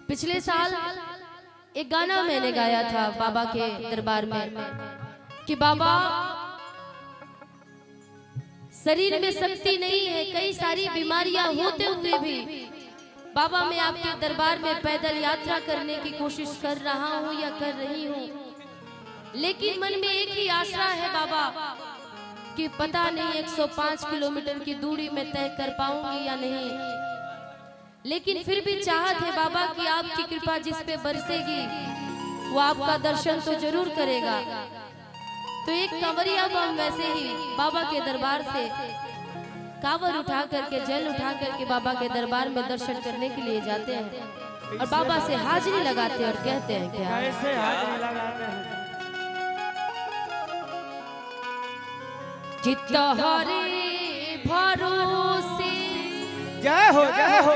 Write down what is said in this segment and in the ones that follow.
पिछले साल एक गाना मैंने गाया था बाबा के दरबार में कि बाबा शरीर में शक्ति नहीं है, कई सारी बीमारियां होते हुए भी बाबा मैं आपके दरबार में पैदल यात्रा करने की कोशिश कर रहा हूं या कर रही हूं, लेकिन मन में एक ही आशा है बाबा कि पता नहीं 105 किलोमीटर की दूरी में तय कर पाऊंगी या नहीं, लेकिन फिर भी चाहत है बाबा कि आपकी कृपा जिस पे बरसेगी वो आपका दर्शन तो जरूर करेगा। तो एक कंवरिया बम वैसे ही बाबा के दरबार से कांवर उठा करके जल उठा करके बाबा के दरबार में दर्शन करने के लिए जाते हैं और बाबा से हाजिरी लगाते हैं और कहते हैं क्या कैसे हाजिरी लगाते हैं। चित्त हरे भरोसे जय हो जय हो।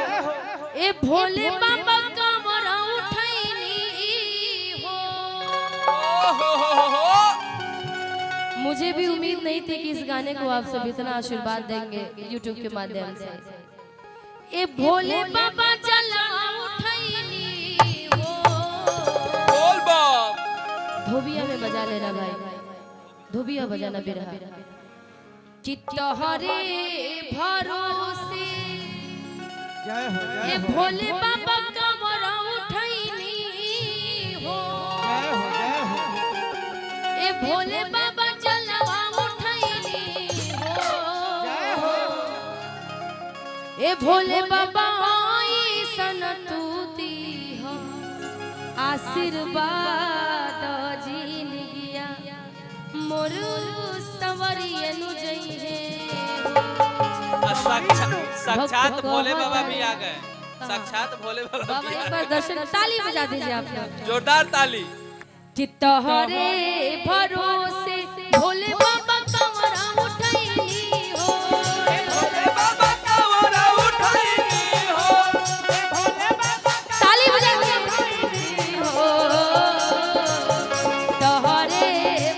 ए भोले बाबा कमरा उठैनी हो। मुझे भी उम्मीद नहीं थी कि इस गाने को आप सब इतना आशीर्वाद देंगे YouTube के माध्यम से। ए भोले बाबा चला उठैनी हो। बोल बाप धोबिया में बजा लेना भाई, धोबिया बजाना बिरहा। चित्त हरे भरोसे जय हो ए जय हो। भोले बाबा कमरा उठैनी हो। जय हो जय हो। ए भोले बाबा जलवा उठैनी हो। जय हो। ए भोले बाबा आई सनतुती हो आशीर्वाद जिंदगिया मोर सवरियनु जई है। साक्षात भोले बाबा भी आ गए, साक्षात भोले बाबा बाबा भी आ एक बार दर्शन ताली बजा दीजिए आप लोग। गए। जोरदार ताली। चित्त हरे भरोसे भोले बाबा कमरा उठैनी हो। भोले बाबा कांवरा उठाईनी हो। भोले बाबा ताली बजा दीजिए हो। चित्त हरे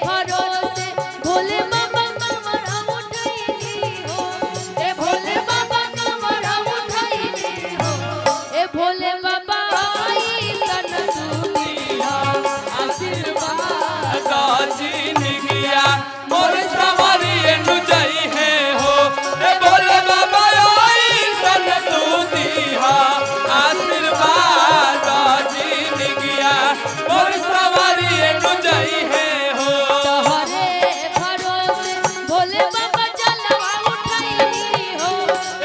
भरोसे भोले बाबा कमरा उठैनी हो। ए भोले बाबा कमरा उठैनी हो। ए भोले बाबा आई सनतुती हो आशीर्वाद गाजीन गया मोर सवारी नु जाई है हो। ए भोले बाबा आई सन तू दीहा आशीर्वाद गाजीन गया मोर सवारी नु जाई है हो। तोहरे भरोसे भोले बाबा जलवा उठैनी हो।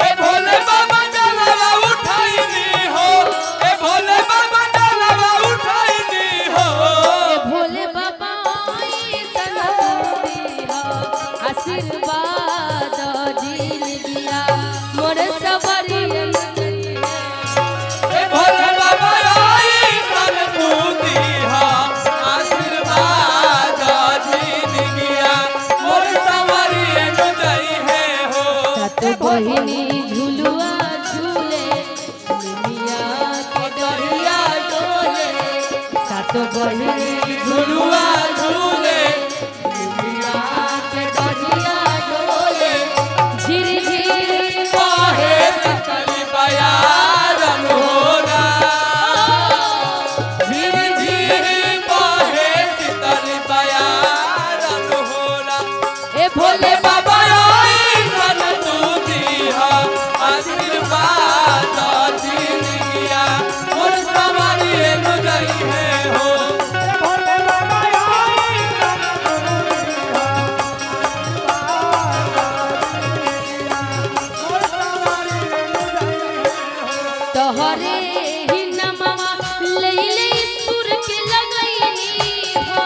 ए भोले बाबा जलवा उठाईनी हो। ए भोले बाबा जलवा उठाईनी हो। ए भोले बाबा आई सनतुती हो आशीर्वाद जिंदगिया मोर सवरियन ए भोले बाबा आई सन तू दीहा आशीर्वाद जिंदगिया मोर सवारी नु जाई है हो। सत बहिनी झुलुआ झूले निमिया के डरिया डोले। सत बहिनी झुलुआ झूले निमिया के डरिया डोले। झिरी झिरी बाहे शीतली बयारन होना। झिरी झिरी बाहे शीतली बयारन होना। ए भोले बाबा आई सन तू दीहा आशीर्वाद जिंदगिया मोर सवारी नु जाई है हो। भोले बाबा आई तोहरे ही नमवा ले ले सुर के लगैनी हो।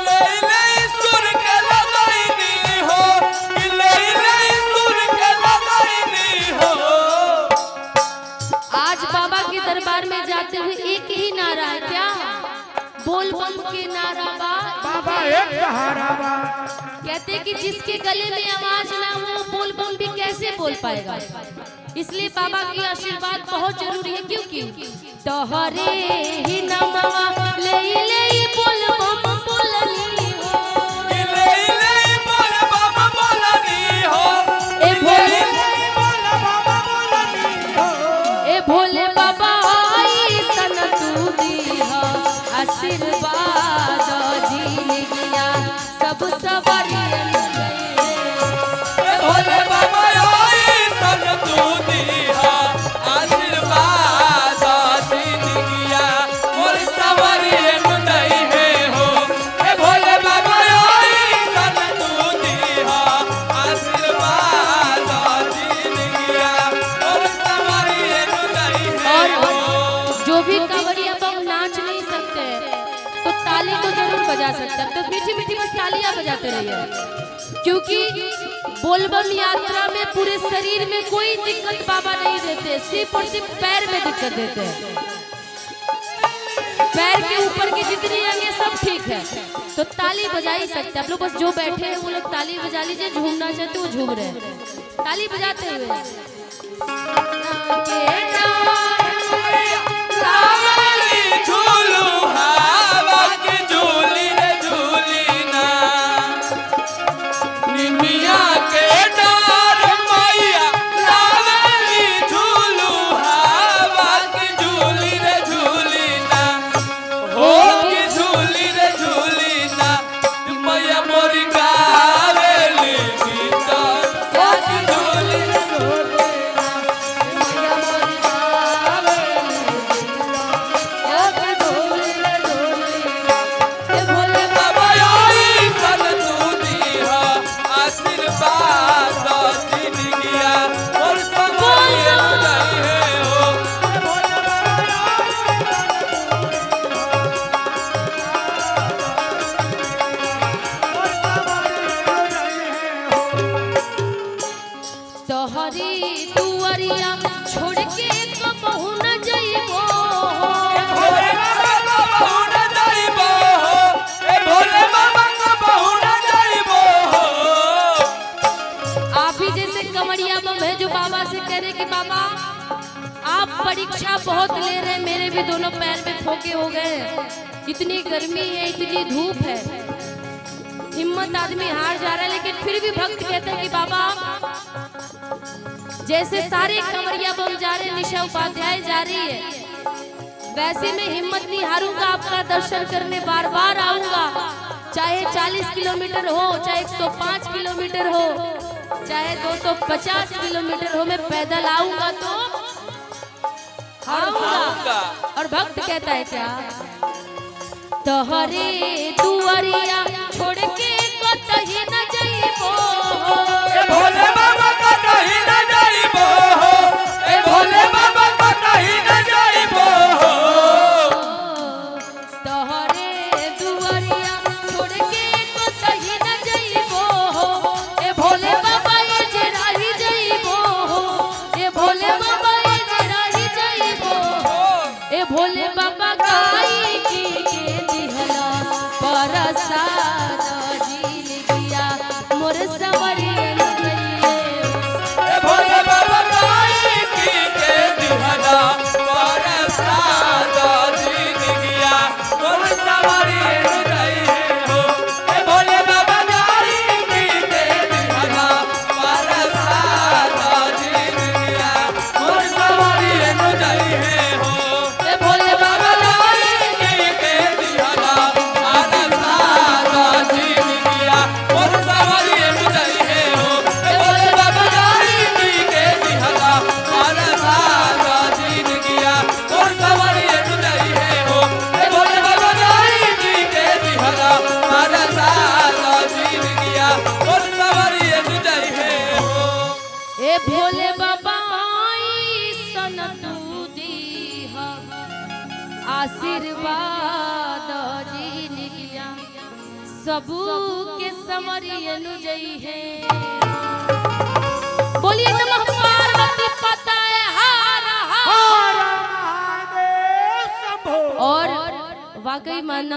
ले सुर के लगाईनी हो। ले सुर के लगाईनी हो। आज बाबा के दरबार में जाते हुए एक ही नारा है क्या? बोल बम के नारा बा। बाबा एक सहारा बा। कहते कि जिसके गले में आवाज ना हो बोल बम भी कैसे बोल पाएगा। इसलिए बाबा की आशीर्वाद बहुत जरूरी है, क्योंकि तोहरे ही नमवा ले ले बोल बम बोलनी हो। ले बोल बाबा बोलनी हो। ए भोले बोल बाबा बोलनी हो। ए भोले बाबा आई सनतु जो भी कांवड़िया बम नाच नहीं सकते तो ताली तो जरूर बजा सकते हैं। तो मीठी मीठी बस तालियां बजाते रहिए, क्योंकि बोलबम यात्रा में पूरे शरीर में कोई दिक्कत बाबा नहीं देते, सिर्फ और सिर्फ पैर में दिक्कत देते हैं। पैर के ऊपर की जितनी अंगे सब ठीक है, तो ताली बजा ही सकते हैं। आप लोग बस जो बैठे हैं वो लोग ताली बजा लीजिए, झूमना चाहते हो झूम रहे हैं ताली बजाते हुए। छोड़ के कबहू न जइबो, भोले बाबा कबहू न जइबो, ए भोले बाबा कबहू न जइबो। आप ही जैसे कमरिया बम है जो बाबा से कह रहे कि बाबा आप परीक्षा बहुत ले रहे हैं, मेरे भी दोनों पैर में फोके हो गए, इतनी गर्मी है इतनी धूप है, हिम्मत आदमी हार जा रहा है, लेकिन फिर भी भक्त कहते हैं कि बाबा जैसे सारे कमरिया बम जा रहे, निशा उपाध्याय जा रही है, वैसे मैं हिम्मत नहीं हारूंगा, आपका दर्शन करने बार बार आऊंगा, चाहे 40 किलोमीटर हो, चाहे 105 किलोमीटर हो, चाहे 250 किलोमीटर हो, मैं पैदल आऊंगा तो आऊंगा। और भक्त कहता है क्या, तोहरे दुआरिया छोड़ के कतही न जइबो, ए भोले बाबा कतही न जइबो, ए भोले बाबा कतही न जइबो। तोहरे दुआरिया छोड़ के कतही न जइबो, ए भोले बाबा ये जराही जइबो, ए भोले बाबा ये जराही जइबो, ए भोले बाबा गाई की के दिहला परसाद जील गया मोर सवरियन गइले। ए भोले बाबा गाई की के दिहला परसाद जील गया मोर सवरियन गइले हो। ए भोले बाबा गाई की के दिहला परसाद जील गया मोर सवरियन गइले हो। ए भोले बाबा गाई की के दिहला परसाद जील गया मोर सवरियन गइले हो। ए भोले बाबा गाई की के दिहला परसाद जील गया मोर सवरियन गइले हो। ए भोले बाबा गाई की के दिहला परसाद जील गया मोर सवरियन गइले हो। ए भोले बाबा सन तू दीहा आशीर्वाद जीन गया सबू के समरियन जई है। बोलिए नमः पार्वती पताए हार हार। हर महादेव शंभो। और वाकई मानना